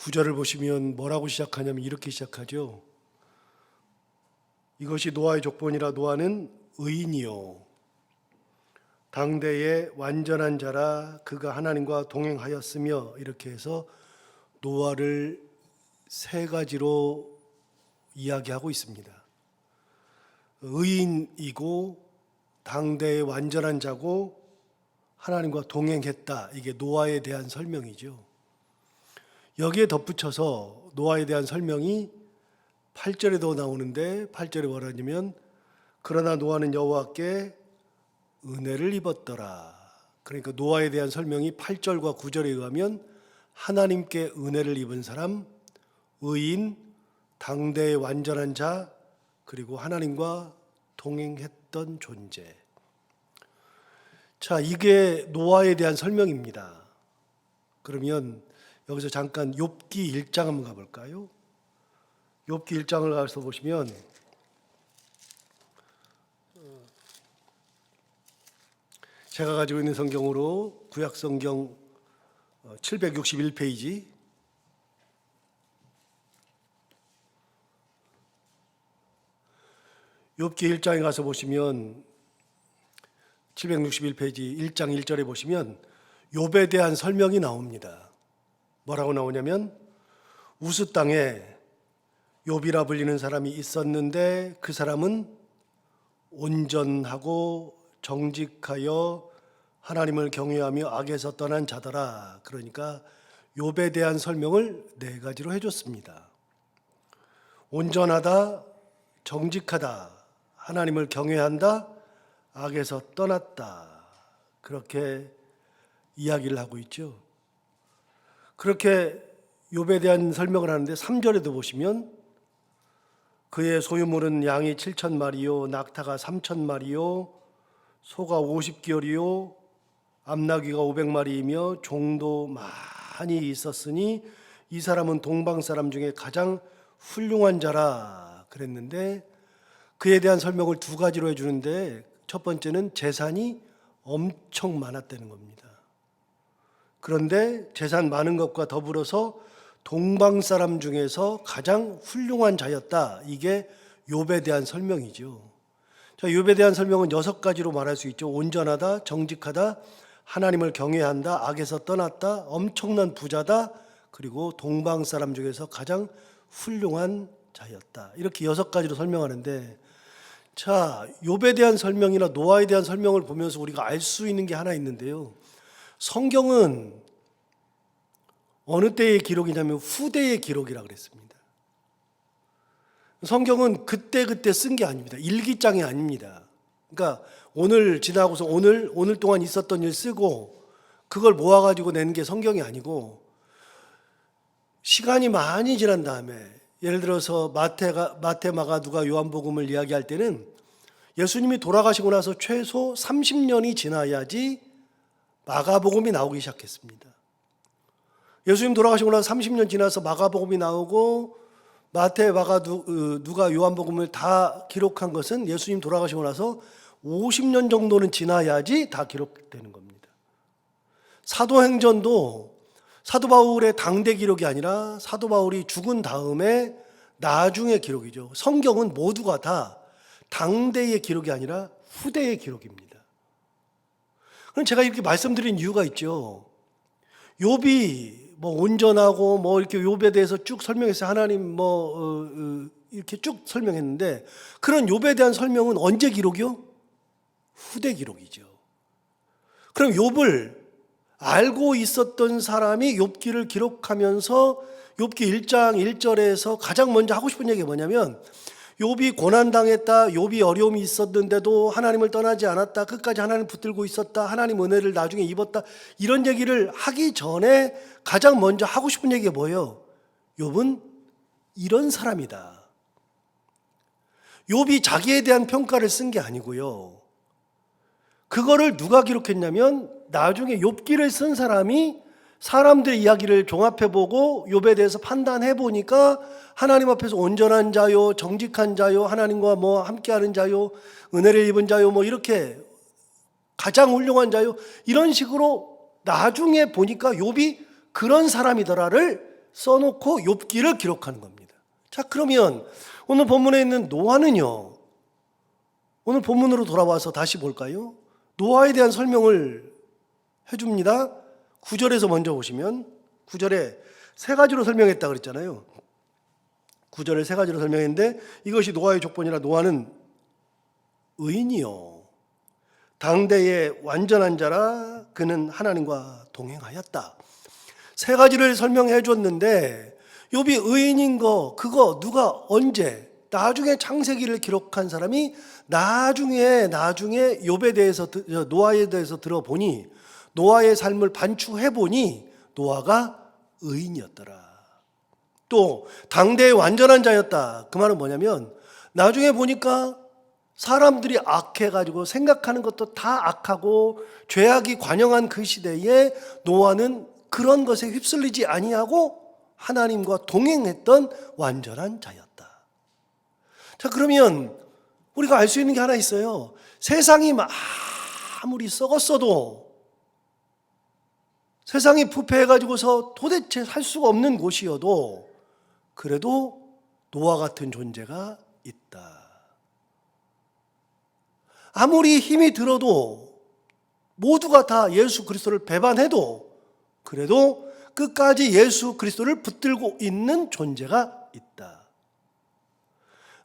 구절을 보시면 뭐라고 시작하냐면 이렇게 시작하죠. 이것이 노아의 족본이라. 노아는 의인이요 당대의 완전한 자라. 그가 하나님과 동행하였으며. 이렇게 해서 노아를 세 가지로 이야기하고 있습니다. 의인이고 당대의 완전한 자고 하나님과 동행했다. 이게 노아에 대한 설명이죠. 여기에 덧붙여서 노아에 대한 설명이 8절에도 나오는데 8절에 뭐라 하냐면 그러나 노아는 여호와께 은혜를 입었더라. 그러니까 노아에 대한 설명이 8절과 9절에 의하면 하나님께 은혜를 입은 사람, 의인, 당대의 완전한 자, 그리고 하나님과 동행했던 존재. 자, 이게 노아에 대한 설명입니다. 그러면 여기서 잠깐 욥기 1장 한번 가볼까요? 욥기 1장을 가서 보시면 제가 가지고 있는 성경으로 구약성경 761페이지 욥기 1장에 가서 보시면 761페이지 1장 1절에 보시면 욥에 대한 설명이 나옵니다. 뭐라고 나오냐면 우스 땅에 욥이라 불리는 사람이 있었는데 그 사람은 온전하고 정직하여 하나님을 경외하며 악에서 떠난 자더라. 그러니까 욥에 대한 설명을 네 가지로 해줬습니다. 온전하다, 정직하다, 하나님을 경외한다, 악에서 떠났다. 그렇게 이야기를 하고 있죠. 그렇게 욥에 대한 설명을 하는데 3절에도 보시면 그의 소유물은 양이 7,000마리요 낙타가 3,000마리요 소가 50개월이요 암나귀가 500마리이며 종도 많이 있었으니 이 사람은 동방 사람 중에 가장 훌륭한 자라 그랬는데 그에 대한 설명을 두 가지로 해주는데 첫 번째는 재산이 엄청 많았다는 겁니다. 그런데 재산 많은 것과 더불어서 동방 사람 중에서 가장 훌륭한 자였다. 이게 욥에 대한 설명이죠. 자, 욥에 대한 설명은 6가지로 말할 수 있죠. 온전하다, 정직하다, 하나님을 경외한다, 악에서 떠났다, 엄청난 부자다, 그리고 동방 사람 중에서 가장 훌륭한 자였다. 이렇게 6가지로 설명하는데, 자, 욥에 대한 설명이나 노아에 대한 설명을 보면서 우리가 알 수 있는 게 하나 있는데요. 성경은 어느 때의 기록이냐면 후대의 기록이라고 그랬습니다. 성경은 그때 쓴 게 아닙니다. 일기장이 아닙니다. 그러니까 오늘 지나고서 오늘 동안 있었던 일 쓰고 그걸 모아가지고 낸 게 성경이 아니고 시간이 많이 지난 다음에 예를 들어서 마태, 마가, 누가, 요한복음을 이야기할 때는 예수님이 돌아가시고 나서 최소 30년이 지나야지 마가복음이 나오기 시작했습니다. 예수님 돌아가시고 나서 30년 지나서 마가복음이 나오고 마태, 마가, 누가, 요한복음을 다 기록한 것은 예수님 돌아가시고 나서 50년 정도는 지나야지 다 기록되는 겁니다. 사도행전도 사도 바울의 당대 기록이 아니라 사도 바울이 죽은 다음에 나중에 기록이죠. 성경은 모두가 다 당대의 기록이 아니라 후대의 기록입니다. 그럼 제가 이렇게 말씀드린 이유가 있죠. 욥이 온전하고 이렇게 욥에 대해서 쭉 설명했어요. 하나님 이렇게 쭉 설명했는데 그런 욥에 대한 설명은 언제 기록이요? 후대 기록이죠. 그럼 욥을 알고 있었던 사람이 욥기를 기록하면서 욥기 1장 1절에서 가장 먼저 하고 싶은 얘기가 뭐냐면 욥이 고난당했다, 욥이 어려움이 있었는데도 하나님을 떠나지 않았다, 끝까지 하나님 붙들고 있었다, 하나님 은혜를 나중에 입었다, 이런 얘기를 하기 전에 가장 먼저 하고 싶은 얘기가 뭐예요? 욥은 이런 사람이다. 욥이 자기에 대한 평가를 쓴 게 아니고요. 그거를 누가 기록했냐면 나중에 욥기를 쓴 사람이 사람들의 이야기를 종합해보고 욥에 대해서 판단해보니까 하나님 앞에서 온전한 자요, 정직한 자요, 하나님과 함께하는 자요, 은혜를 입은 자요, 이렇게 가장 훌륭한 자요, 이런 식으로 나중에 보니까 욥이 그런 사람이더라를 써놓고 욥기를 기록하는 겁니다. 자, 그러면 오늘 본문에 있는 노아는요, 오늘 본문으로 돌아와서 다시 볼까요? 노아에 대한 설명을 해줍니다. 9절에서 먼저 보시면 9절에 세 가지로 설명했다 그랬잖아요. 9절에 세 가지로 설명했는데 이것이 노아의 족본이라 노아는 의인이요 당대의 완전한 자라 그는 하나님과 동행하였다. 세 가지를 설명해 줬는데 욥이 의인인 거 그거 누가 언제 나중에 창세기를 기록한 사람이 나중에 욥에 대해서 노아에 대해서 들어보니 노아의 삶을 반추해 보니 노아가 의인이었더라. 또 당대의 완전한 자였다. 그 말은 뭐냐면 나중에 보니까 사람들이 악해가지고 생각하는 것도 다 악하고 죄악이 관영한 그 시대에 노아는 그런 것에 휩쓸리지 아니하고 하나님과 동행했던 완전한 자였다. 자, 그러면 우리가 알 수 있는 게 하나 있어요. 세상이 아무리 썩었어도 세상이 부패해가지고서 도대체 살 수가 없는 곳이어도 그래도 노아 같은 존재가 있다. 아무리 힘이 들어도 모두가 다 예수 그리스도를 배반해도 그래도 끝까지 예수 그리스도를 붙들고 있는 존재가 있다.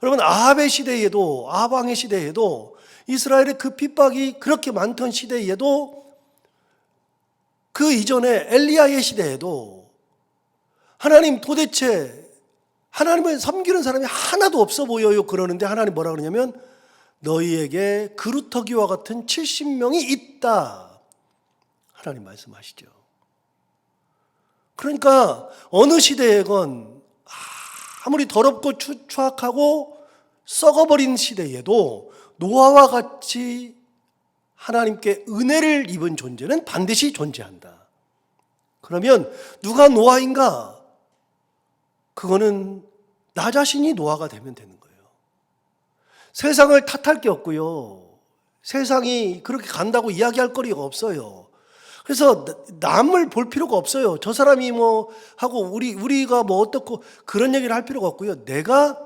여러분, 아합의 시대에도 아합 왕의 시대에도 이스라엘의 그 핍박이 그렇게 많던 시대에도 그 이전에 엘리야의 시대에도 하나님 도대체 하나님을 섬기는 사람이 하나도 없어 보여요 그러는데 하나님 뭐라 그러냐면 너희에게 그루터기와 같은 70명이 있다. 하나님 말씀하시죠. 그러니까 어느 시대에건 아무리 더럽고 추악하고 썩어버린 시대에도 노아와 같이 하나님께 은혜를 입은 존재는 반드시 존재한다. 그러면 누가 노아인가? 그거는 나 자신이 노아가 되면 되는 거예요. 세상을 탓할 게 없고요. 세상이 그렇게 간다고 이야기할 거리가 없어요. 그래서 남을 볼 필요가 없어요. 저 사람이 뭐 하고 우리가 뭐 어떻고 그런 얘기를 할 필요가 없고요. 내가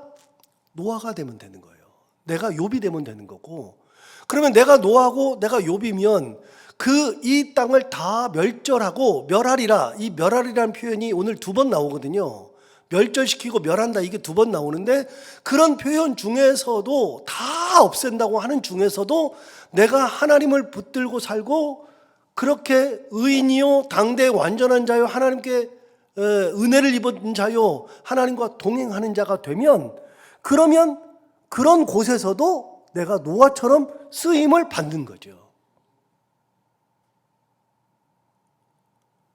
노아가 되면 되는 거예요. 내가 욥이 되면 되는 거고. 그러면 내가 노아고 내가 욥이면 이 땅을 다 멸절하고 멸하리라. 이 멸하리라는 표현이 오늘 2번 나오거든요. 멸절시키고 멸한다 이게 2번 나오는데 그런 표현 중에서도 다 없앤다고 하는 중에서도 내가 하나님을 붙들고 살고 그렇게 의인이요 당대의 완전한 자요 하나님께 은혜를 입은 자요 하나님과 동행하는 자가 되면 그러면 그런 곳에서도 내가 노아처럼 쓰임을 받는 거죠.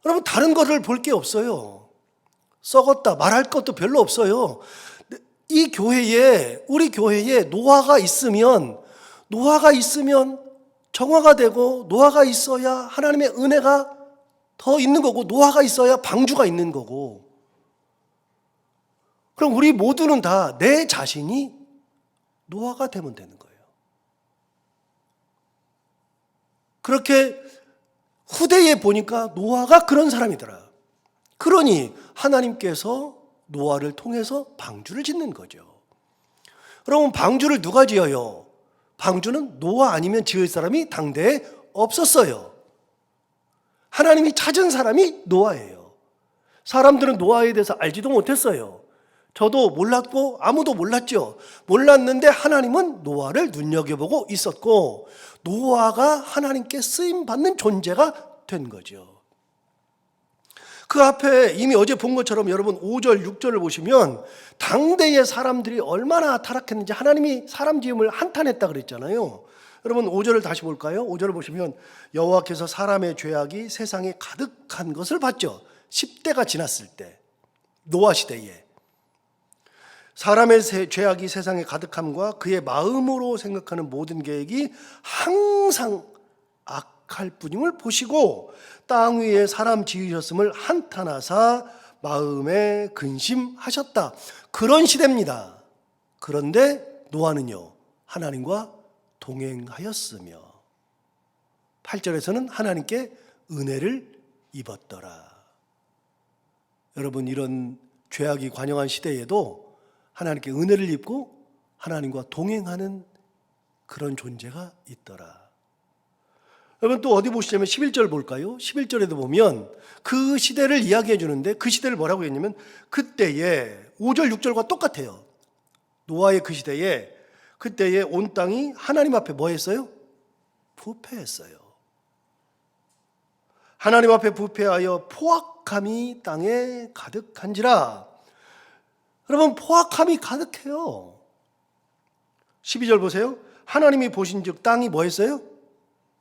여러분 다른 것을 볼 게 없어요. 썩었다 말할 것도 별로 없어요. 이 교회에 우리 교회에 노아가 있으면 정화가 되고 노아가 있어야 하나님의 은혜가 더 있는 거고 노아가 있어야 방주가 있는 거고 그럼 우리 모두는 다 내 자신이 노아가 되면 되는 거예요. 그렇게 후대에 보니까 노아가 그런 사람이더라. 그러니 하나님께서 노아를 통해서 방주를 짓는 거죠. 여러분 방주를 누가 지어요? 방주는 노아 아니면 지을 사람이 당대에 없었어요. 하나님이 찾은 사람이 노아예요. 사람들은 노아에 대해서 알지도 못했어요. 저도 몰랐고 아무도 몰랐죠. 몰랐는데 하나님은 노아를 눈여겨보고 있었고 노아가 하나님께 쓰임받는 존재가 된 거죠. 그 앞에 이미 어제 본 것처럼 여러분 5절, 6절을 보시면 당대의 사람들이 얼마나 타락했는지 하나님이 사람 지음을 한탄했다 그랬잖아요. 여러분 5절을 다시 볼까요? 5절을 보시면 여호와께서 사람의 죄악이 세상에 가득한 것을 봤죠. 10대가 지났을 때 노아 시대에 사람의 죄악이 세상에 가득함과 그의 마음으로 생각하는 모든 계획이 항상 악할 뿐임을 보시고 땅 위에 사람 지으셨음을 한탄하사 마음에 근심하셨다. 그런 시대입니다. 그런데 노아는요 하나님과 동행하였으며 8절에서는 하나님께 은혜를 입었더라. 여러분, 이런 죄악이 관영한 시대에도 하나님께 은혜를 입고 하나님과 동행하는 그런 존재가 있더라. 여러분, 또 어디 보시자면 11절 볼까요? 11절에도 보면 그 시대를 이야기해 주는데, 그 시대를 뭐라고 했냐면 그때에 5절 6절과 똑같아요. 노아의 그 시대에, 그때에 온 땅이 하나님 앞에 뭐 했어요? 부패했어요. 하나님 앞에 부패하여 포악함이 땅에 가득한지라. 여러분, 포악함이 가득해요. 12절 보세요. 하나님이 보신즉 땅이 뭐 했어요?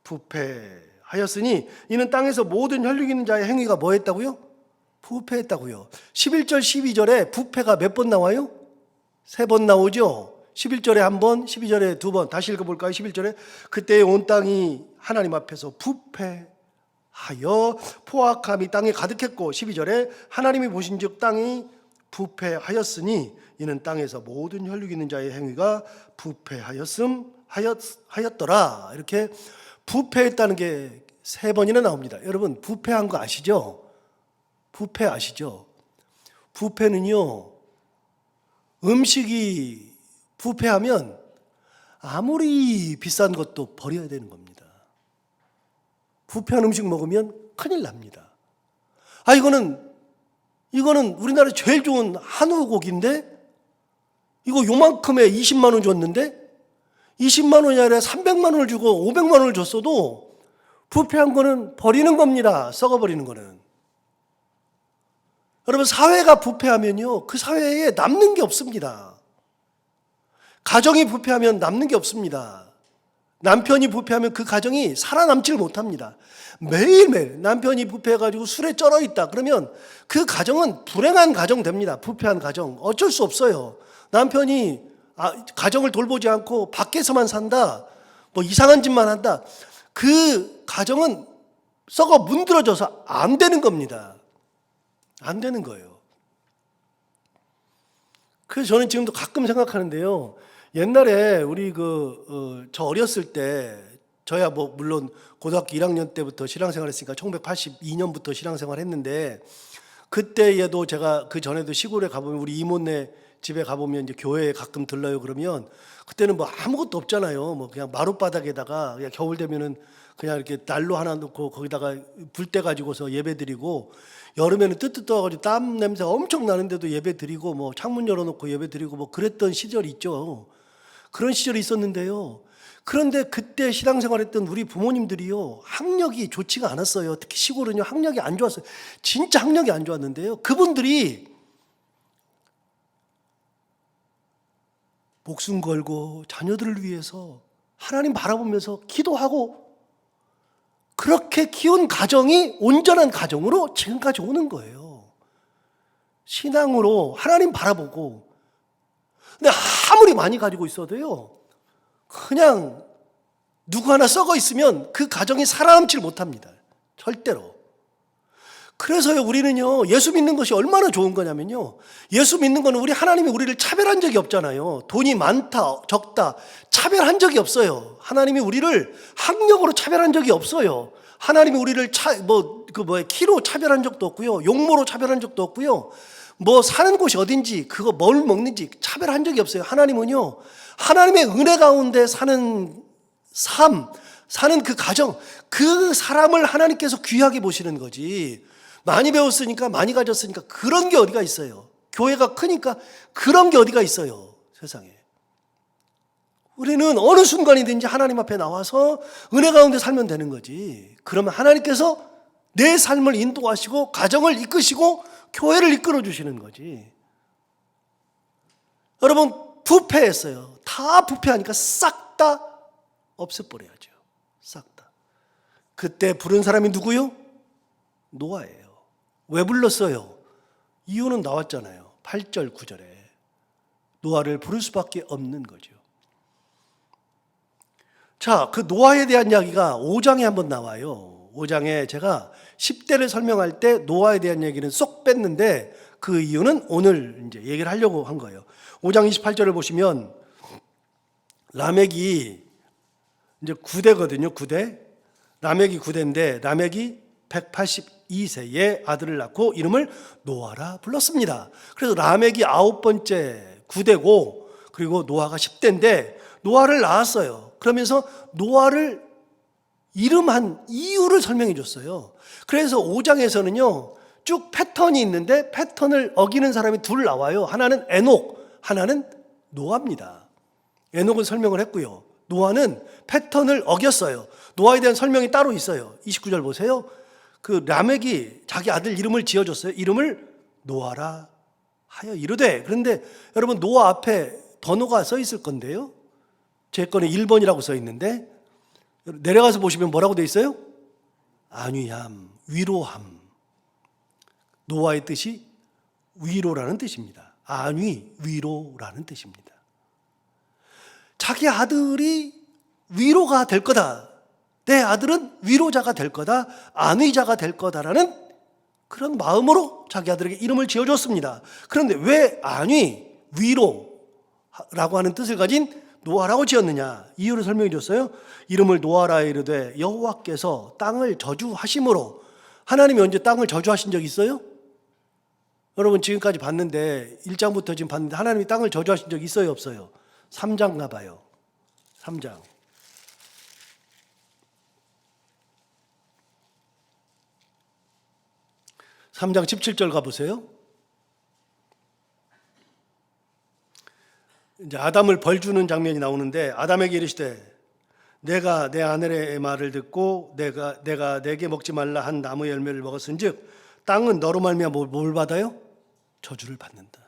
부패하였으니 이는 땅에서 모든 혈육 있는 자의 행위가 뭐 했다고요? 부패했다고요. 11절 12절에 부패가 몇 번 나와요? 3번 나오죠. 11절에 한 번, 12절에 2번. 다시 읽어볼까요? 11절에 그때 온 땅이 하나님 앞에서 부패하여 포악함이 땅에 가득했고, 12절에 하나님이 보신즉 땅이 부패하였으니 이는 땅에서 모든 혈육 있는 자의 행위가 부패하였더라. 이렇게 부패했다는 게 3번이나 나옵니다. 여러분, 부패한 거 아시죠? 부패 아시죠? 부패는요, 음식이 부패하면 아무리 비싼 것도 버려야 되는 겁니다. 부패한 음식 먹으면 큰일 납니다. 이거는 우리나라에 제일 좋은 한우 고기인데 이거 요만큼에 20만 원 줬는데 20만 원이 아니라 300만 원을 주고 500만 원을 줬어도 부패한 거는 버리는 겁니다. 썩어버리는 거는. 여러분, 사회가 부패하면요, 그 사회에 남는 게 없습니다. 가정이 부패하면 남는 게 없습니다. 남편이 부패하면 그 가정이 살아남지를 못합니다. 매일매일 남편이 부패해가지고 술에 쩔어 있다 그러면 그 가정은 불행한 가정 됩니다. 부패한 가정. 어쩔 수 없어요. 남편이 가정을 돌보지 않고 밖에서만 산다, 뭐 이상한 짓만 한다, 그 가정은 썩어 문드러져서 안 되는 겁니다. 안 되는 거예요. 그래서 저는 지금도 가끔 생각하는데요. 옛날에 우리 저 어렸을 때, 저야 뭐 물론 고등학교 1학년 때부터 신앙생활 했으니까 1982년부터 신앙생활 했는데, 그때에도 제가 그 전에도 시골에 가보면 우리 이모네 집에 가보면 이제 교회에 가끔 들러요. 그러면 그때는 뭐 아무것도 없잖아요. 뭐 그냥 마룻바닥에다가 그냥 겨울 되면은 그냥 이렇게 난로 하나 놓고 거기다가 불때 가지고서 예배 드리고, 여름에는 뜨뜻 떠가지고 땀 냄새가 엄청 나는데도 예배 드리고, 뭐 창문 열어놓고 예배 드리고 뭐 그랬던 시절이 있죠. 그런 시절이 있었는데요. 그런데 그때 신앙생활했던 우리 부모님들이요, 학력이 좋지가 않았어요. 특히 시골은요, 학력이 안 좋았어요. 진짜 학력이 안 좋았는데요. 그분들이 목숨 걸고 자녀들을 위해서 하나님 바라보면서 기도하고, 그렇게 키운 가정이 온전한 가정으로 지금까지 오는 거예요. 신앙으로 하나님 바라보고. 근데 아무리 많이 가지고 있어도요, 그냥 누구 하나 썩어 있으면 그 가정이 살아남질 못합니다. 절대로. 그래서요, 우리는요, 예수 믿는 것이 얼마나 좋은 거냐면요, 예수 믿는 거는 우리 하나님이 우리를 차별한 적이 없잖아요. 돈이 많다, 적다, 차별한 적이 없어요. 하나님이 우리를 학력으로 차별한 적이 없어요. 하나님이 우리를 키로 차별한 적도 없고요, 용모로 차별한 적도 없고요, 뭐 사는 곳이 어딘지, 그거 뭘 먹는지 차별한 적이 없어요. 하나님은요, 하나님의 은혜 가운데 사는 삶, 사는 그 가정, 그 사람을 하나님께서 귀하게 보시는 거지. 많이 배웠으니까, 많이 가졌으니까 그런 게 어디가 있어요. 교회가 크니까 그런 게 어디가 있어요, 세상에. 우리는 어느 순간이든지 하나님 앞에 나와서 은혜 가운데 살면 되는 거지. 그러면 하나님께서 내 삶을 인도하시고 가정을 이끄시고 교회를 이끌어 주시는 거지. 여러분, 부패했어요. 다 부패하니까 싹 다 없애버려야죠. 싹 다. 그때 부른 사람이 누구요? 노아예요. 왜 불렀어요? 이유는 나왔잖아요. 8절 9절에 노아를 부를 수밖에 없는 거죠. 자, 그 노아에 대한 이야기가 5장에 한번 나와요. 5장에 제가 10대를 설명할 때 노아에 대한 얘기는 쏙 뺐는데, 그 이유는 오늘 이제 얘기를 하려고 한 거예요. 5장 28절을 보시면 라멕이 이제 9대거든요. 9대. 라멕이 9대인데 라멕이 12세에 아들을 낳고 이름을 노아라 불렀습니다. 그래서 라멕이 9번째 9대고 그리고 노아가 10대인데 노아를 낳았어요. 그러면서 노아를 이름한 이유를 설명해 줬어요. 그래서 5장에서는요 쭉 패턴이 있는데 패턴을 어기는 사람이 둘 나와요. 하나는 에녹, 하나는 노아입니다. 에녹은 설명을 했고요. 노아는 패턴을 어겼어요. 노아에 대한 설명이 따로 있어요. 29절 보세요. 그 라멕이 자기 아들 이름을 지어줬어요. 이름을 노아라 하여 이르되. 그런데 여러분 노아 앞에 번호가 써 있을 건데요. 제 거는 1번이라고 써 있는데 내려가서 보시면 뭐라고 돼 있어요? 안위함, 위로함. 노아의 뜻이 위로라는 뜻입니다. 안위, 위로라는 뜻입니다. 자기 아들이 위로가 될 거다. 내 아들은 위로자가 될 거다. 안위자가 될 거다라는 그런 마음으로 자기 아들에게 이름을 지어줬습니다. 그런데 왜 안위, 위로라고 하는 뜻을 가진 노아라고 지었느냐? 이유를 설명해 줬어요. 이름을 노아라 이르되 여호와께서 땅을 저주하심으로. 하나님이 언제 땅을 저주하신 적 있어요? 여러분 지금까지 봤는데 1장부터 지금 봤는데 하나님이 땅을 저주하신 적 있어요 없어요? 3장가 봐요. 3장. 3장 17절 가보세요. 이제 아담을 벌주는 장면이 나오는데 아담에게 이르시되 내가 내 아내의 말을 듣고 내가 내게 먹지 말라 한 나무의 열매를 먹었은즉 땅은 너로 말미암아 뭘 받아요? 저주를 받는다.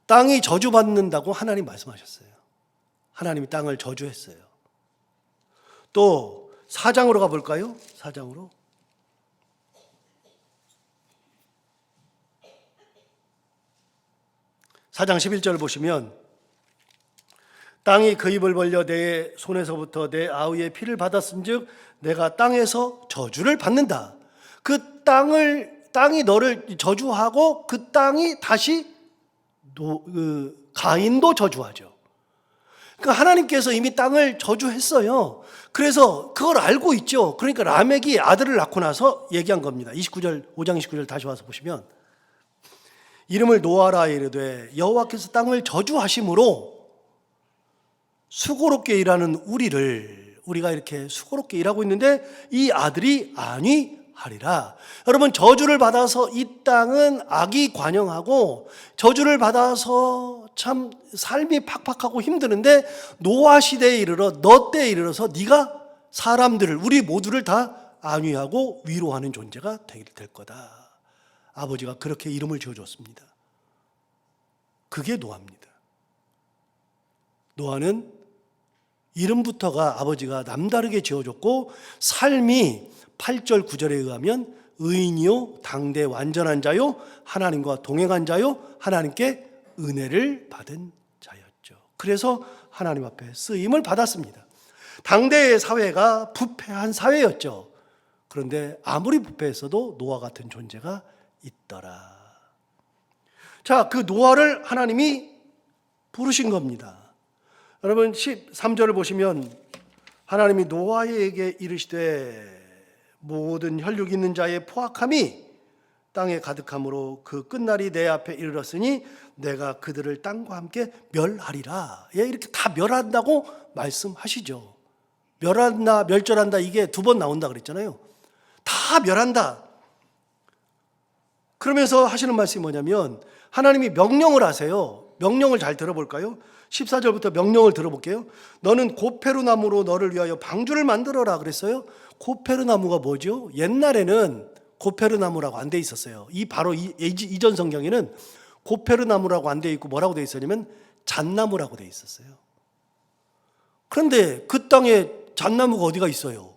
땅이 저주받는다고 하나님 말씀하셨어요. 하나님이 땅을 저주했어요. 또 4장으로 가볼까요? 4장으로. 4장 11절 보시면 땅이 그 입을 벌려 내 손에서부터 내 아우의 피를 받았은즉 내가 땅에서 저주를 받는다. 그 땅이 너를 저주하고 그 땅이 다시 가인도 저주하죠. 그러니까 하나님께서 이미 땅을 저주했어요. 그래서 그걸 알고 있죠. 그러니까 라멕이 아들을 낳고 나서 얘기한 겁니다. 29절 5장 29절 다시 와서 보시면 이름을 노아라 이르되 여호와께서 땅을 저주하심으로 수고롭게 일하는 우리가 이렇게 수고롭게 일하고 있는데 이 아들이 안위하리라. 여러분 저주를 받아서 이 땅은 악이 관영하고 저주를 받아서 참 삶이 팍팍하고 힘드는데 노아 시대에 이르러 너 때에 이르러서 네가 사람들을 우리 모두를 다 안위하고 위로하는 존재가 될 거다. 아버지가 그렇게 이름을 지어줬습니다. 그게 노아입니다. 노아는 이름부터가 아버지가 남다르게 지어줬고 삶이 8절 9절에 의하면 의인이요 당대 완전한 자요 하나님과 동행한 자요 하나님께 은혜를 받은 자였죠. 그래서 하나님 앞에 쓰임을 받았습니다. 당대의 사회가 부패한 사회였죠. 그런데 아무리 부패했어도 노아 같은 존재가 있더라. 자, 그 노아를 하나님이 부르신 겁니다. 여러분 13절을 보시면 하나님이 노아에게 이르시되 모든 혈육 있는 자의 포악함이 땅에 가득함으로 그 끝날이 내 앞에 이르렀으니 내가 그들을 땅과 함께 멸하리라. 예, 이렇게 다 멸한다고 말씀하시죠. 멸한다, 멸절한다 이게 2번 나온다 그랬잖아요. 다 멸한다. 그러면서 하시는 말씀이 뭐냐면 하나님이 명령을 하세요. 명령을 잘 들어볼까요? 14절부터 명령을 들어볼게요. 너는 고페르 나무로 너를 위하여 방주를 만들어라 그랬어요. 고페르 나무가 뭐죠? 옛날에는 고페르 나무라고 안 돼 있었어요. 바로 이전 성경에는 고페르 나무라고 안 돼 있고 뭐라고 돼 있었냐면 잣나무라고 돼 있었어요. 그런데 그 땅에 잣나무가 어디가 있어요?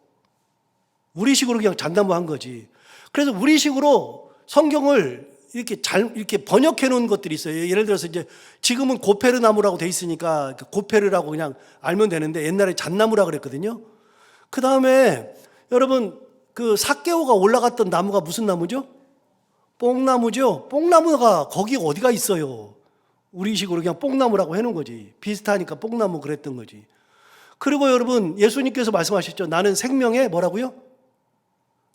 우리식으로 그냥 잣나무 한 거지. 그래서 우리식으로 성경을 이렇게 번역해 놓은 것들이 있어요. 예를 들어서 이제 지금은 고페르 나무라고 돼 있으니까 고페르라고 그냥 알면 되는데 옛날에 잣나무라 그랬거든요. 그 다음에 여러분 그 삭개오가 올라갔던 나무가 무슨 나무죠? 뽕나무죠. 뽕나무가 거기 어디가 있어요? 우리식으로 그냥 뽕나무라고 해놓은 거지. 비슷하니까 뽕나무 그랬던 거지. 그리고 여러분 예수님께서 말씀하셨죠. 나는 생명의 뭐라고요?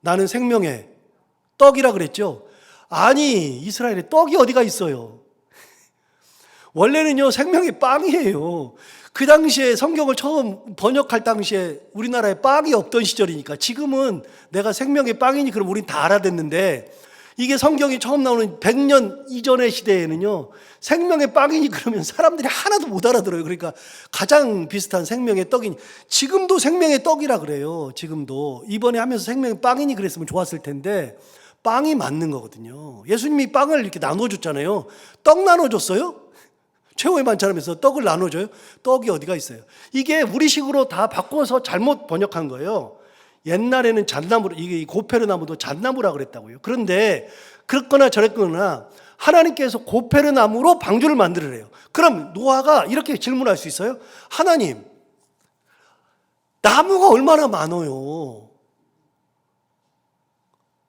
나는 생명의 떡이라 그랬죠. 아니, 이스라엘에 떡이 어디가 있어요? 원래는요, 생명의 빵이에요. 그 당시에 성경을 처음 번역할 당시에 우리나라에 빵이 없던 시절이니까, 지금은 내가 생명의 빵이니 그럼 우린 다 알아듣는데, 이게 성경이 처음 나오는 100년 이전의 시대에는요, 생명의 빵이니 그러면 사람들이 하나도 못 알아들어요. 그러니까 가장 비슷한 생명의 떡이니, 지금도 생명의 떡이라 그래요. 지금도 이번에 하면서 생명의 빵이니 그랬으면 좋았을 텐데, 빵이 맞는 거거든요. 예수님이 빵을 이렇게 나눠줬잖아요. 떡 나눠줬어요? 최후의 만찬하면서 떡을 나눠줘요? 떡이 어디가 있어요? 이게 우리식으로 다 바꿔서 잘못 번역한 거예요. 옛날에는 잣나무, 이게 고페르나무도 잣나무라 그랬다고요. 그런데 그렇거나 저랬거나 하나님께서 고페르나무로 방주를 만들으래요. 그럼 노아가 이렇게 질문할 수 있어요? 하나님, 나무가 얼마나 많아요?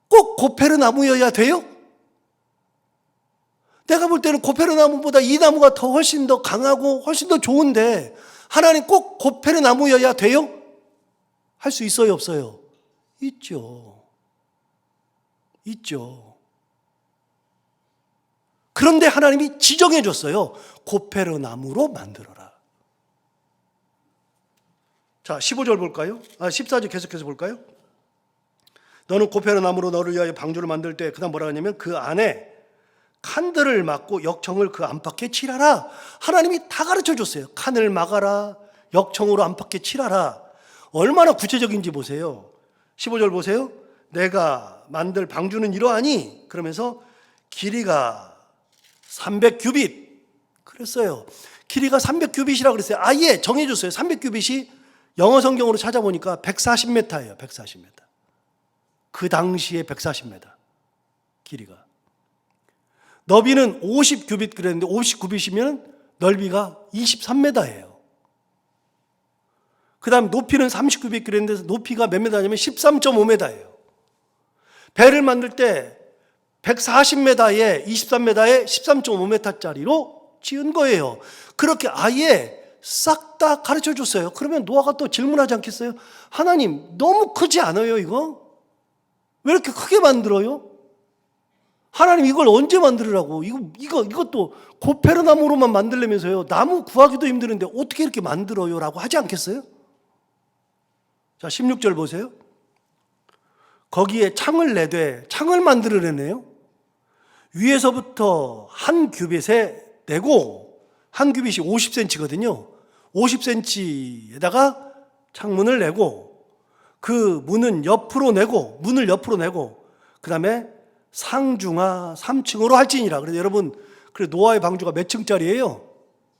꼭 고페르나무여야 돼요? 내가 볼 때는 고페르나무보다 이 나무가 더 훨씬 더 강하고 훨씬 더 좋은데 하나님 꼭 고페르나무여야 돼요? 할 수 있어요, 없어요? 있죠. 있죠. 그런데 하나님이 지정해 줬어요. 고페르나무로 만들어라. 자, 15절 볼까요? 14절 계속해서 볼까요? 너는 고페르나무로 너를 위하여 방주를 만들 때 그다음 뭐라 하냐면 그 안에 칸들을 막고 역청을 그 안팎에 칠하라. 하나님이 다 가르쳐 줬어요. 칸을 막아라. 역청으로 안팎에 칠하라. 얼마나 구체적인지 보세요. 15절 보세요. 내가 만들 방주는 이러하니, 그러면서 길이가 300규빗 그랬어요. 길이가 300규빗이라고 그랬어요. 아예 정해줬어요. 300규빗이 영어 성경으로 찾아보니까 140m예요. 140m. 그 당시에 140m 길이가. 너비는 50규빗 그랬는데 50규빗이면 넓이가 23m예요. 그 다음 높이는 30규빗 그랬는데 높이가 몇 m냐면 13.5m예요. 배를 만들 때 140m에 23m에 13.5m짜리로 지은 거예요. 그렇게 아예 싹 다 가르쳐 줬어요. 그러면 노아가 또 질문하지 않겠어요? 하나님, 너무 크지 않아요, 이거? 왜 이렇게 크게 만들어요? 하나님, 이걸 언제 만들으라고? 이것도 고페르나무로만 만들려면서요. 나무 구하기도 힘드는데 어떻게 이렇게 만들어요? 라고 하지 않겠어요? 자, 16절 보세요. 거기에 창을 내되, 창을 만들으려네요. 위에서부터 한 규빗에 내고, 한 규빗이 50cm거든요. 50cm에다가 창문을 내고, 그 문은 옆으로 내고, 문을 옆으로 내고, 그 다음에 상중하 3층으로 할지니라. 그래서 여러분, 그래 노아의 방주가 몇 층짜리예요?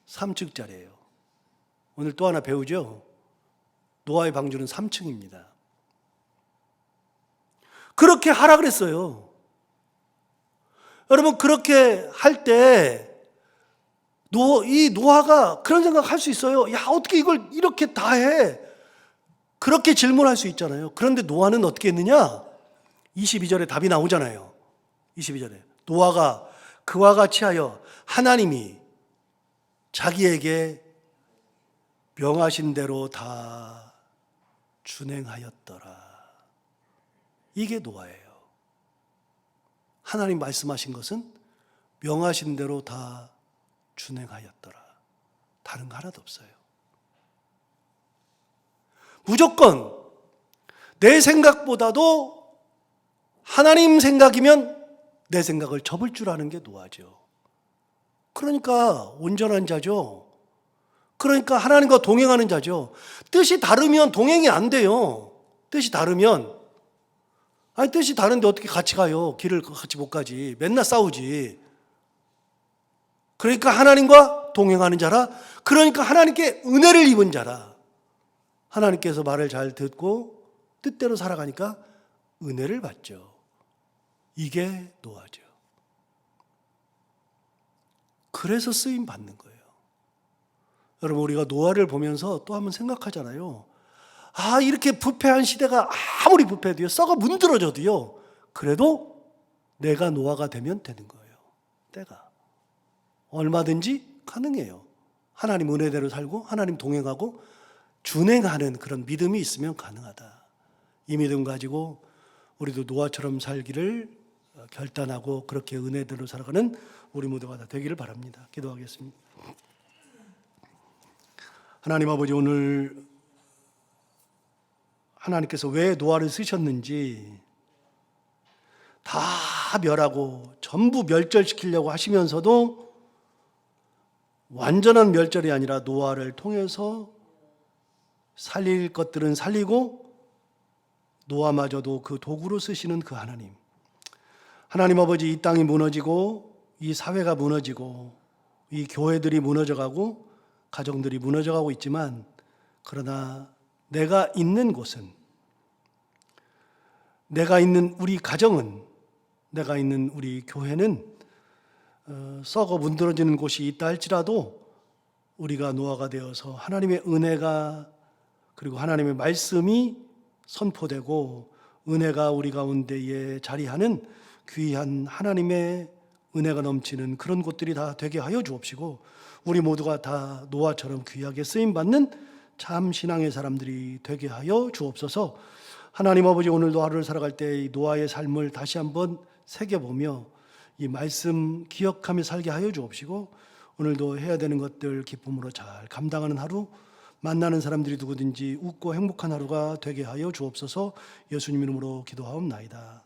3층짜리예요. 오늘 또 하나 배우죠. 노아의 방주는 3층입니다. 그렇게 하라 그랬어요. 여러분, 그렇게 할 때 이 노아가 그런 생각 할 수 있어요. 야, 어떻게 이걸 이렇게 다 해? 그렇게 질문할 수 있잖아요. 그런데 노아는 어떻게 했느냐? 22절에 답이 나오잖아요. 22절에 노아가 그와 같이 하여 하나님이 자기에게 명하신 대로 다 준행하였더라. 이게 노아예요. 하나님 말씀하신 것은 명하신 대로 다 준행하였더라. 다른 거 하나도 없어요. 무조건 내 생각보다도 하나님 생각이면 내 생각을 접을 줄 아는 게 노아죠. 그러니까 온전한 자죠. 그러니까 하나님과 동행하는 자죠. 뜻이 다르면 동행이 안 돼요. 뜻이 다르면. 아니, 뜻이 다른데 어떻게 같이 가요? 길을 같이 못 가지. 맨날 싸우지. 그러니까 하나님과 동행하는 자라. 그러니까 하나님께 은혜를 입은 자라. 하나님께서 말을 잘 듣고 뜻대로 살아가니까 은혜를 받죠. 이게 노아죠. 그래서 쓰임 받는 거예요. 여러분, 우리가 노아를 보면서 또 한번 생각하잖아요. 아, 이렇게 부패한 시대가 아무리 부패해도요, 썩어 문드러져도요, 그래도 내가 노아가 되면 되는 거예요. 때가 얼마든지 가능해요. 하나님 은혜대로 살고 하나님 동행하고 준행하는 그런 믿음이 있으면 가능하다. 이 믿음 가지고 우리도 노아처럼 살기를 결단하고 그렇게 은혜대로 살아가는 우리 모두가 다 되기를 바랍니다. 기도하겠습니다. 하나님 아버지, 오늘 하나님께서 왜 노아를 쓰셨는지 다 멸하고 전부 멸절시키려고 하시면서도 완전한 멸절이 아니라 노아를 통해서 살릴 것들은 살리고 노아마저도 그 도구로 쓰시는 그 하나님. 하나님 아버지, 이 땅이 무너지고 이 사회가 무너지고 이 교회들이 무너져가고 가정들이 무너져가고 있지만, 그러나 내가 있는 곳은, 내가 있는 우리 가정은, 내가 있는 우리 교회는 썩어 문드러지는 곳이 있다 할지라도 우리가 노아가 되어서 하나님의 은혜가 그리고 하나님의 말씀이 선포되고 은혜가 우리 가운데에 자리하는 귀한 하나님의 은혜가 넘치는 그런 곳들이 다 되게 하여 주옵시고, 우리 모두가 다 노아처럼 귀하게 쓰임받는 참 신앙의 사람들이 되게 하여 주옵소서. 하나님 아버지, 오늘도 하루를 살아갈 때 이 노아의 삶을 다시 한번 새겨보며 이 말씀 기억하며 살게 하여 주옵시고, 오늘도 해야 되는 것들 기쁨으로 잘 감당하는 하루, 만나는 사람들이 누구든지 웃고 행복한 하루가 되게 하여 주옵소서. 예수님 이름으로 기도하옵나이다.